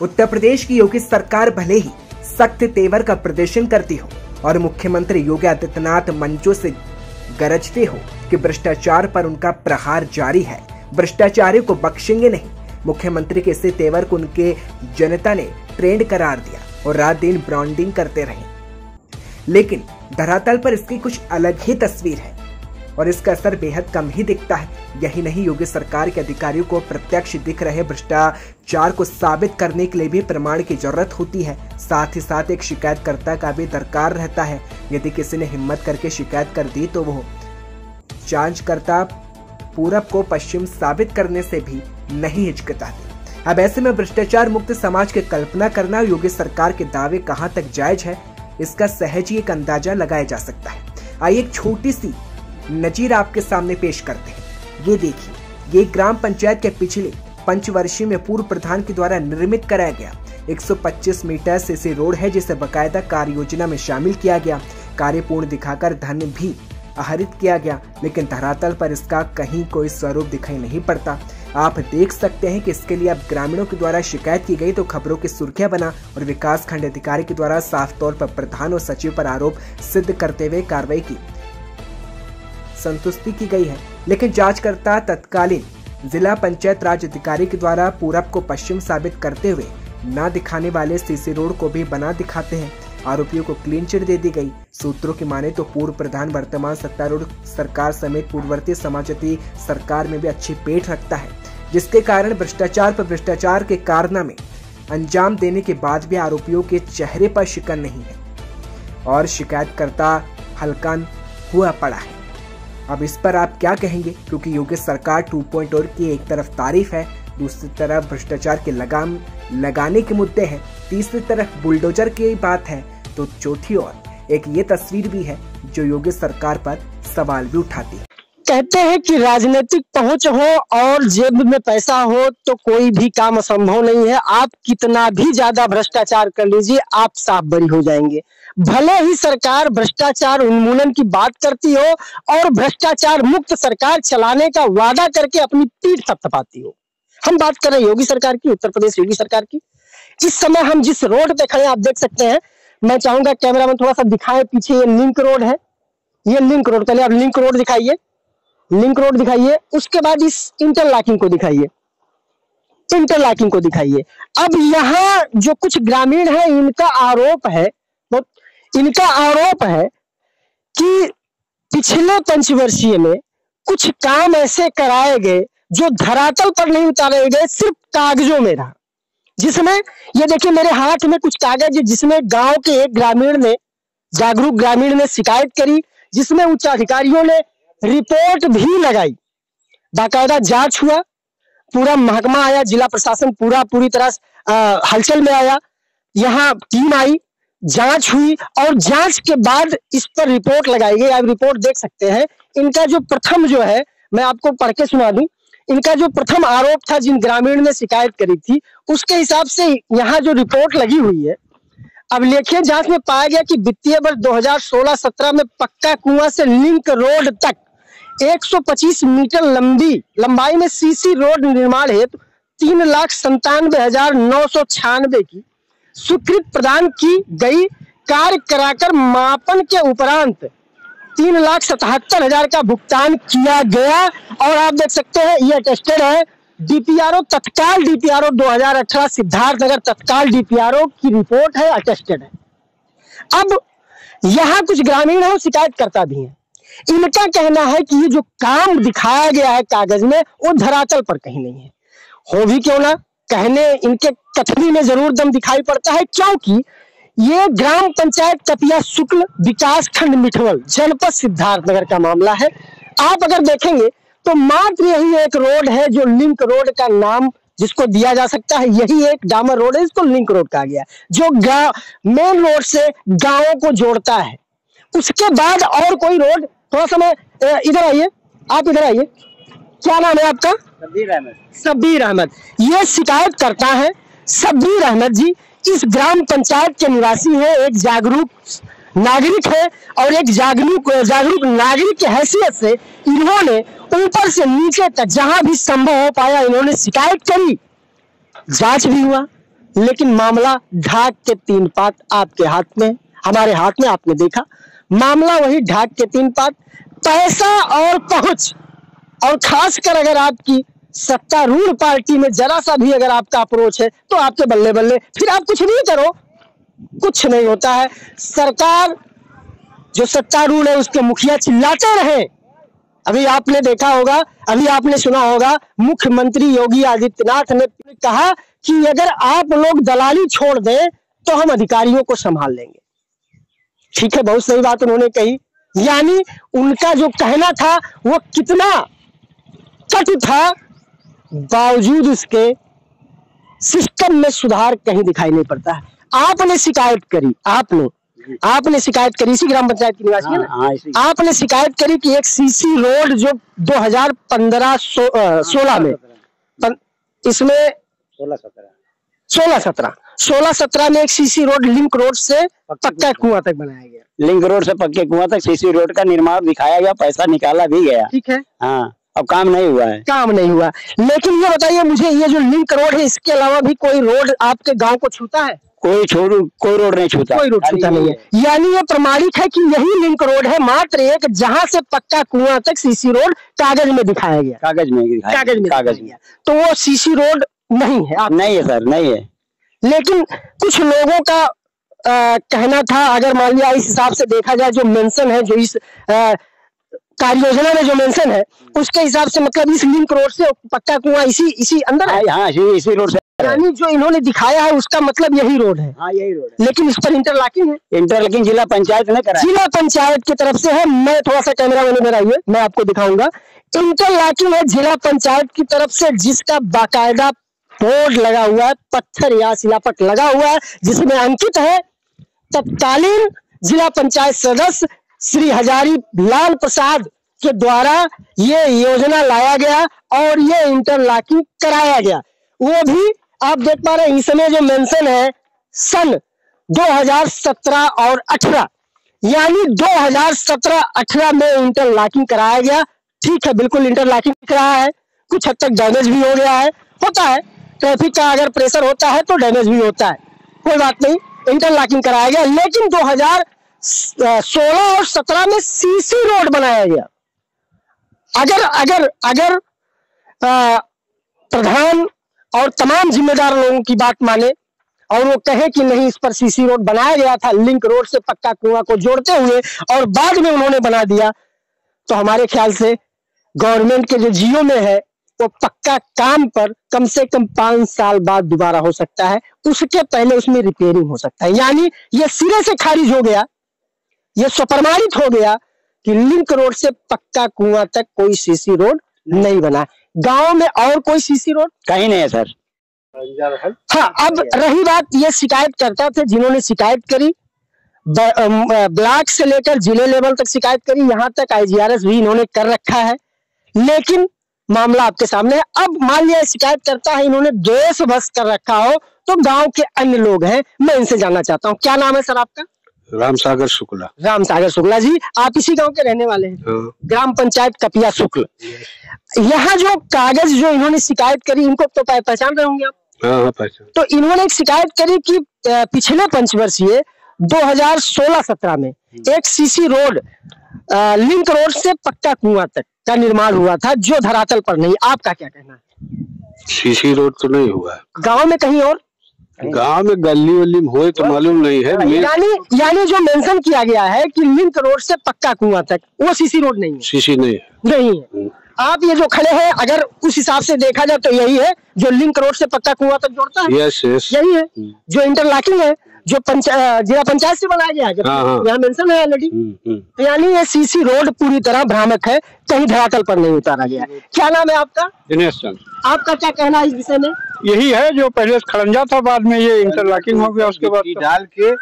उत्तर प्रदेश की योगी सरकार भले ही सख्त तेवर का प्रदर्शन करती हो और मुख्यमंत्री योगी आदित्यनाथ मंचों से गरजते हो कि भ्रष्टाचार पर उनका प्रहार जारी है, भ्रष्टाचारियों को बख्शेंगे नहीं। मुख्यमंत्री के इस तेवर को उनके जनता ने ट्रेंड करार दिया और रात दिन ब्रांडिंग करते रहे, लेकिन धरातल पर इसकी कुछ अलग ही तस्वीर है और इसका असर बेहद कम ही दिखता है। यही नहीं, योगी सरकार के अधिकारियों को प्रत्यक्ष दिख रहे भ्रष्टाचार को साबित करने के लिए भी प्रमाण की जरूरत होती है। साथ ही साथ एक शिकायतकर्ता का भी दरकार रहता है। यदि किसी ने हिम्मत करके शिकायत कर दी तो वो जांचकर्ता पूरब को पश्चिम साबित करने से भी नहीं हिचकिचाते। अब ऐसे में भ्रष्टाचार मुक्त समाज की कल्पना करना योगी सरकार के दावे कहां तक जायज है, इसका सहज ही एक अंदाजा लगाया जा सकता है। आइए एक छोटी सी नजीर आपके सामने पेश करते हैं। ये देखिए, ये ग्राम पंचायत के पिछले पंचवर्षीय में पूर्व प्रधान के द्वारा निर्मित कराया गया 125 मीटर सीसी रोड है, जिसे बकायदा कार्य योजना में शामिल किया गया। कार्य पूर्ण दिखाकर धन भी आहरित किया गया, लेकिन धरातल पर इसका कहीं कोई स्वरूप दिखाई नहीं पड़ता। आप देख सकते हैं कि इसके लिए अब ग्रामीणों के द्वारा शिकायत की गई तो खबरों की सुर्खियां बना और विकास खंड अधिकारी के द्वारा साफ तौर पर प्रधान और सचिव पर आरोप सिद्ध करते हुए कार्रवाई की संतुष्टि की गई है। लेकिन जांचकर्ता तत्कालीन जिला पंचायत राज अधिकारी के द्वारा पूरब को पश्चिम साबित करते हुए न दिखाने वाले सीसी रोड को भी बना दिखाते हैं। आरोपियों को क्लीन चिट दे दी गई। सूत्रों की माने तो पूर्व प्रधान वर्तमान सत्तारूढ़ सरकार समेत पूर्ववर्ती समाजवादी सरकार में भी अच्छी पेठ रखता है, जिसके कारण भ्रष्टाचार पर भ्रष्टाचार के कारनामे अंजाम देने के बाद भी आरोपियों के चेहरे पर शिकन नहीं है और शिकायतकर्ता हल्का हुआ पड़ा है। अब इस पर आप क्या कहेंगे, क्योंकि योगी सरकार 2.0 की एक तरफ तारीफ है, दूसरी तरफ भ्रष्टाचार के लगाम लगाने के मुद्दे हैं, तीसरी तरफ बुलडोजर की बात है, तो चौथी ओर एक ये तस्वीर भी है जो योगी सरकार पर सवाल भी उठाती है। कहते हैं कि राजनीतिक पहुंच हो और जेब में पैसा हो तो कोई भी काम असंभव नहीं है। आप कितना भी ज्यादा भ्रष्टाचार कर लीजिए, आप साफ बरी हो जाएंगे। भले ही सरकार भ्रष्टाचार उन्मूलन की बात करती हो और भ्रष्टाचार मुक्त सरकार चलाने का वादा करके अपनी पीठ थपथपाती हो। हम बात कर रहे हैं योगी सरकार की, उत्तर प्रदेश योगी सरकार की। इस समय हम जिस रोड पे खड़े हैं आप देख सकते हैं। मैं चाहूंगा कैमरामैन थोड़ा सा दिखाए, पीछे ये लिंक रोड है, ये लिंक रोड। पहले आप लिंक रोड दिखाइए, लिंक रोड दिखाइए, उसके बाद इस इंटरलॉकिंग को दिखाइए, इंटरलॉकिंग को दिखाइए। अब यहाँ जो कुछ ग्रामीण है इनका आरोप है कि पिछले पंचवर्षीय में कुछ काम ऐसे कराए गए जो धरातल पर नहीं उतारे गए, सिर्फ कागजों में रहा। जिसमें ये देखिए मेरे हाथ में कुछ कागज है, जिसमें गांव के एक ग्रामीण ने, जागरूक ग्रामीण ने शिकायत करी, जिसमें उच्च अधिकारियों ने रिपोर्ट भी लगाई, बाकायदा जांच हुआ, पूरा महकमा आया, जिला प्रशासन पूरी तरह हलचल में आया, यहाँ टीम आई, जांच हुई और जांच के बाद इस पर रिपोर्ट लगाई गई। आप रिपोर्ट देख सकते हैं। इनका जो प्रथम जो है, मैं आपको पढ़ के सुना दूं, इनका जो प्रथम आरोप था जिन ग्रामीण ने शिकायत करी थी, उसके हिसाब से यहाँ जो रिपोर्ट लगी हुई है। अब लेखिए जांच में पाया गया कि वित्तीय वर्ष 2016-17 में पक्का कुआं से लिंक रोड तक 125 मीटर लंबाई में सीसी रोड निर्माण हेतु 3,97,996 की स्वीकृति प्रदान की गई। कार्य कराकर मापन के उपरांत 3,77,000 का भुगतान किया गया। और आप देख सकते हैं ये अटेस्टेड है। डीपीआरओ, तत्काल डीपीआरओ 2018 सिद्धार्थनगर तत्काल डीपीआरओ की रिपोर्ट है, अटेस्टेड है। अब यहाँ कुछ ग्रामीण है, शिकायतकर्ता भी हैं। इनका कहना है कि ये जो काम दिखाया गया है कागज में वो धरातल पर कहीं नहीं है। हो भी क्यों ना, कहने इनके कथनी में जरूर दम दिखाई पड़ता है, क्योंकि ये ग्राम पंचायत कपिया शुक्ल विकास खंड मिठवल जनपद सिद्धार्थनगर का मामला है। आप अगर देखेंगे तो मात्र यही एक रोड है जो लिंक रोड का नाम जिसको दिया जा सकता है, यही एक डामर रोड है, इसको लिंक रोड कहा गया, जो मेन रोड से गांवों को जोड़ता है। उसके बाद और कोई रोड, थोड़ा सा मैं इधर आइए, आप इधर आइए, क्या नाम है आपका? शब्बीर अहमद। शब्बीर अहमद, ये शिकायत करता है। शब्बीर अहमद जी इस ग्राम पंचायत के निवासी है, एक जागरूक नागरिक है और एक जागरूक नागरिक की हैसियत से इन्होंने ऊपर से नीचे तक जहां भी संभव हो पाया इन्होंने शिकायत करी, जांच भी हुआ, लेकिन मामला ढाक के 3 पात आपके हाथ में, हमारे हाथ में। आपने देखा मामला वही ढाक के 3 पात, पैसा और पहुंच, और खासकर अगर आपकी सत्तारूढ़ पार्टी में जरा सा भी अगर आपका अप्रोच है तो आपके बल्ले बल्ले, फिर आप कुछ नहीं करो, कुछ नहीं होता है। सरकार जो सत्तारूढ़ है उसके मुखिया चिल्लाते रहे। अभी आपने देखा होगा, अभी आपने सुना होगा, मुख्यमंत्री योगी आदित्यनाथ ने कहा कि अगर आप लोग दलाली छोड़ दें तो हम अधिकारियों को संभाल लेंगे। ठीक है, बहुत सही बात उन्होंने कही। यानी उनका जो कहना था वो कितना कटु था, बावजूद उसके सिस्टम में सुधार कहीं दिखाई नहीं पड़ता है। आपने शिकायत करी, आपने शिकायत करी, इसी ग्राम पंचायत की निवासी है ना? आपने शिकायत करी कि एक सीसी रोड जो 2015-16 में, इसमें 16-17 में एक सीसी रोड लिंक रोड से पक्का कुआं तक बनाया गया। लिंक रोड से पक्के कुआं तक सीसी रोड का निर्माण दिखाया गया, पैसा निकाला भी गया। ठीक है, हाँ, अब काम नहीं हुआ है। काम नहीं हुआ। लेकिन ये बताइए मुझे, ये जो लिंक रोड है इसके अलावा भी कोई रोड आपके गांव को छूता है? कोई रोड नहीं छूता, कोई रोड छूता नहीं है। यानी ये प्रमाणित है कि यही लिंक रोड है मात्र एक, जहां से पक्का कुआं तक सीसी रोड कागज में दिखाया गया। कागज में तो वो सीसी रोड नहीं है। नहीं है सर, नहीं है। लेकिन कुछ लोगों का कहना था, अगर मान लिया इस हिसाब से देखा जाए, जो मेंशन है, जो इस कार्य योजना में जो मेंशन है, उसके हिसाब से मतलब इस लिंक रोड से पक्का कुआं इसी अंदर है। हाँ, इसी रोड से। यानी जो इन्होंने दिखाया है उसका मतलब यही रोड है। हाँ, यही रोड है। लेकिन इस पर इंटरलॉकिंग है। इंटरलॉकिंग जिला पंचायत ने करा, जिला पंचायत की तरफ से है। मैं थोड़ा सा कैमरा मैंने मेरा ये मैं आपको दिखाऊंगा। इंटरलॉकिंग है जिला पंचायत की तरफ से, जिसका बाकायदा बोर्ड लगा हुआ है, पत्थर या शिलापट लगा हुआ है, जिसमें अंकित है तत्कालीन जिला पंचायत सदस्य श्री हजारी लाल प्रसाद के द्वारा ये योजना लाया गया और ये इंटरलॉकिंग कराया गया। वो भी आप देख पा रहे हैं, इसमें जो मेंशन है सन 2017 और 18, यानी 2017-18 में इंटरलॉकिंग कराया गया। ठीक है, बिल्कुल इंटरलॉकिंग दिख रहा है, कुछ हद तक डैमेज भी हो गया है, होता है, ट्रैफिक का अगर प्रेशर होता है तो डैमेज भी होता है, कोई बात नहीं, इंटरलॉकिंग कराया गया। लेकिन 2016 और 17 में सीसी रोड बनाया गया। अगर प्रधान और तमाम जिम्मेदार लोगों की बात माने और वो कहे कि नहीं, इस पर सीसी रोड बनाया गया था लिंक रोड से पक्का कुआं को जोड़ते हुए और बाद में उन्होंने बना दिया, तो हमारे ख्याल से गवर्नमेंट के जो जियो में है वो पक्का काम पर कम से कम 5 साल बाद दोबारा हो सकता है, उसके पहले उसमें रिपेयरिंग हो सकता है। यानी ये सिरे से खारिज हो गया, ये स्वप्रमाणित हो गया कि लिंक रोड से पक्का कुआं तक कोई सीसी रोड नहीं बना। गांव में और कोई सीसी रोड कहीं नहीं है सर। हाँ, अब रही बात, ये शिकायत करता थे, जिन्होंने शिकायत करी ब्लॉक से लेकर जिले लेवल तक शिकायत करी, यहाँ तक IGRS भी इन्होंने कर रखा है, लेकिन मामला आपके सामने है। अब मान लिया शिकायत करता है, इन्होंने द्वेष बस कर रखा हो, तो गांव के अन्य लोग हैं, मैं इनसे जानना चाहता हूँ, क्या नाम है सर आपका? रामसागर शुक्ला। रामसागर शुक्ला जी, आप इसी गांव के रहने वाले हैं? हाँ। ग्राम पंचायत कपिया शुक्ल। यहाँ जो कागज जो इन्होंने शिकायत करी, इनको तो पहचान रहे होंगे आप? हाँ, पहचान। तो इन्होंने एक शिकायत करी कि पिछले पंचवर्षीय 2016-17 में एक सीसी रोड लिंक रोड से पक्का कुआं तक का निर्माण हुआ था, जो धरातल पर नहीं। आपका क्या कहना है? सीसी रोड तो नहीं हुआ गांव में कहीं और? गांव में गली वली में हो तो मालूम नहीं है। यानी जो मेंशन किया गया है कि लिंक रोड से पक्का कुआं तक, वो सीसी रोड नहीं है। सीसी नहीं है। आप ये जो खड़े हैं, अगर उस हिसाब से देखा जाए तो यही है जो लिंक रोड से पक्का कुआं तक जोड़ता है। यस। यही है जो इंटरलॉकिंग है, जो जिला पंचायत से बनाया गया है, यहाँ मेंशन है ऑलरेडी। यानी ये सीसी रोड पूरी तरह भ्रामक है, कहीं धरातल पर नहीं उतारा गया। क्या नाम है आपका? दिनेश चंद। आपका क्या कहना है इस विषय में? यही है, जो पहले खड़ंजा था, बाद में ये इंटरलॉकिंग हो गया, उसके बाद डाल के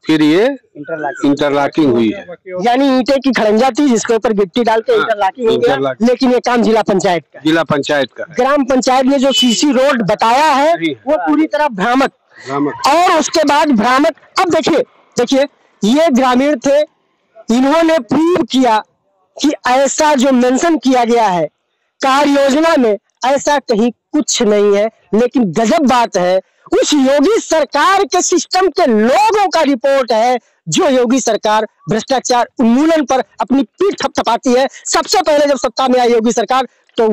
फिर ये इंटरलॉकिंग हुई है। यानी ईंटे की खड़ंजा थी जिसके ऊपर गिट्टी डाल के इंटरलॉकिंग हो गया, लेकिन ये काम जिला पंचायत का ग्राम पंचायत ने जो सीसी रोड बताया है वो पूरी तरह भ्रामक। और उसके बाद भ्रामक, अब देखिए ये ग्रामीण थे, इन्होंने प्रूव किया कि ऐसा जो मेंशन किया गया है कार्य योजना में, ऐसा कहीं कुछ नहीं है। लेकिन गजब बात है, उस योगी सरकार के सिस्टम के लोगों का रिपोर्ट है, जो योगी सरकार भ्रष्टाचार उन्मूलन पर अपनी पीठ थपथपाती है। सबसे पहले जब सत्ता में आई योगी सरकार तो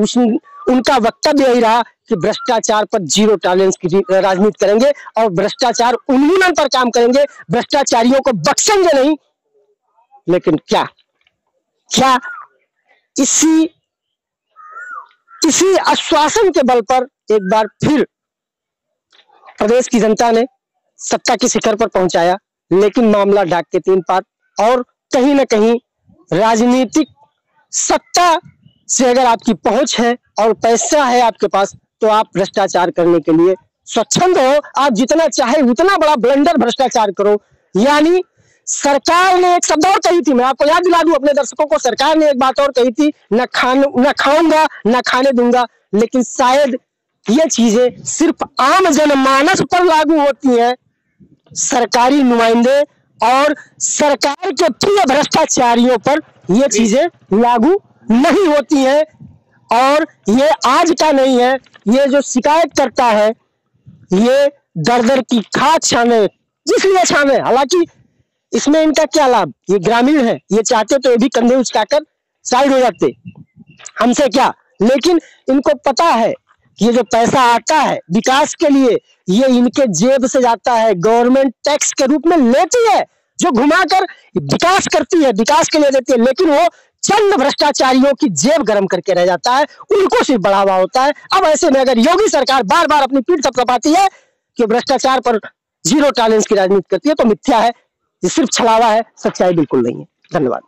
उनका वक्तव्य यही रहा कि भ्रष्टाचार पर जीरो टॉलरेंस की राजनीति करेंगे और भ्रष्टाचार उन्मूलन पर काम करेंगे, भ्रष्टाचारियों को बख्शेंगे नहीं। लेकिन क्या इसी आश्वासन के बल पर एक बार फिर प्रदेश की जनता ने सत्ता की शिखर पर पहुंचाया, लेकिन मामला ढाक के तीन पात और कहीं ना कहीं राजनीतिक सत्ता से अगर आपकी पहुंच है और पैसा है आपके पास तो आप भ्रष्टाचार करने के लिए स्वच्छंद हो। आप जितना चाहे उतना बड़ा ब्लंडर भ्रष्टाचार करो। यानी सरकार ने एक शब्द और कही थी, मैं आपको याद दिला दूं अपने दर्शकों को, सरकार ने एक बात और कही थी, न खाऊंगा न खाने दूंगा। लेकिन शायद ये चीजें सिर्फ आम जनमानस पर लागू होती हैं, सरकारी नुमाइंदे और सरकार के प्रिय भ्रष्टाचारियों पर ये चीजें लागू नहीं होती हैं। और ये आज का नहीं है, ये जो शिकायत करता है ये दर की खाद छाने, इसलिए छाने। हालांकि इसमें इनका क्या लाभ, ये ग्रामीण है, ये चाहते तो ये भी कंधे उचकाकर साइड हो जाते, हमसे क्या। लेकिन इनको पता है कि ये जो पैसा आता है विकास के लिए ये इनके जेब से जाता है, गवर्नमेंट टैक्स के रूप में लेती है, जो घुमाकर विकास करती है, विकास के लिए देती है। लेकिन वो चंद भ्रष्टाचारियों की जेब गर्म करके रह जाता है, उनको सिर्फ बढ़ावा होता है। अब ऐसे में अगर योगी सरकार बार बार अपनी पीठ थपथपाती है कि भ्रष्टाचार पर जीरो टॉलरेंस की राजनीति करती है तो मिथ्या है, ये सिर्फ छलावा है, सच्चाई बिल्कुल नहीं है। धन्यवाद।